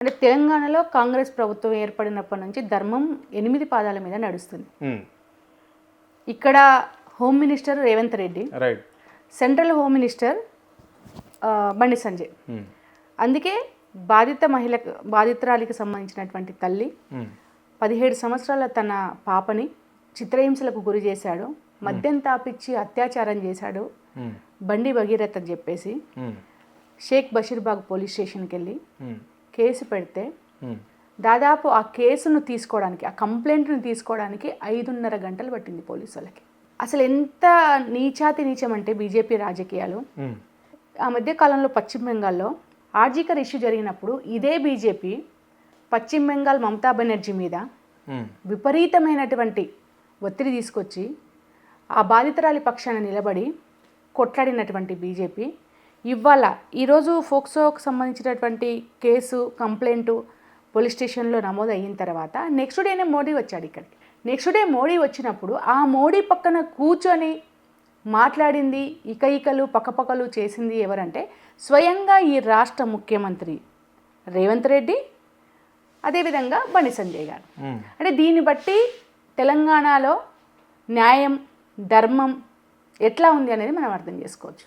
అంటే తెలంగాణలో కాంగ్రెస్ ప్రభుత్వం ఏర్పడినప్పటి నుంచి ధర్మం 8 పాదాల మీద నడుస్తుంది. ఇక్కడ home minister Revanth Reddy, right, central home minister Bandi Sanjay. అందుకే బాధితురాలికి సంబంధించినటువంటి తల్లి 17 సంవత్సరాల తన పాపని చిత్రహింసలకు గురి చేశాడు, మద్యం తాపిచ్చి అత్యాచారం చేశాడు బండి భగీరథ్ అని చెప్పేసి షేక్ బషీర్బాగ్ పోలీస్ స్టేషన్కి వెళ్ళి కేసు పెడితే దాదాపు ఆ కేసును తీసుకోవడానికి, ఆ కంప్లైంట్ను తీసుకోవడానికి 5.5 గంటలు పట్టింది పోలీసు వాళ్ళకి. అసలు ఎంత నీచం అంటే బీజేపీ రాజకీయాలు. ఆ మధ్య కాలంలో పశ్చిమ బెంగాల్లో ఆర్జీకర్ ఇష్యూ జరిగినప్పుడు ఇదే బీజేపీ పశ్చిమ బెంగాల్ మమతా బెనర్జీ మీద విపరీతమైనటువంటి ఒత్తిడి తీసుకొచ్చి ఆ బాధితురాలి పక్షాన నిలబడి కొట్లాడినటువంటి బీజేపీ ఇవాళ ఈరోజు ఫోక్సోకు సంబంధించినటువంటి కేసు కంప్లైంటు పోలీస్ స్టేషన్లో నమోదు అయిన తర్వాత నెక్స్ట్ డేనే మోడీ వచ్చాడు ఇక్కడికి. నెక్స్ట్ డే మోడీ వచ్చినప్పుడు ఆ మోడీ పక్కన కూర్చొని మాట్లాడింది, ఇకలు పక్కపక్కలు చేసింది ఎవరంటే స్వయంగా ఈ రాష్ట్ర ముఖ్యమంత్రి రేవంత్ రెడ్డి, అదేవిధంగా బండి సంజయ్ గారు. అంటే దీన్ని బట్టి తెలంగాణలో న్యాయం ధర్మం ఎట్లా ఉంది అనేది మనం అర్థం చేసుకోవచ్చు.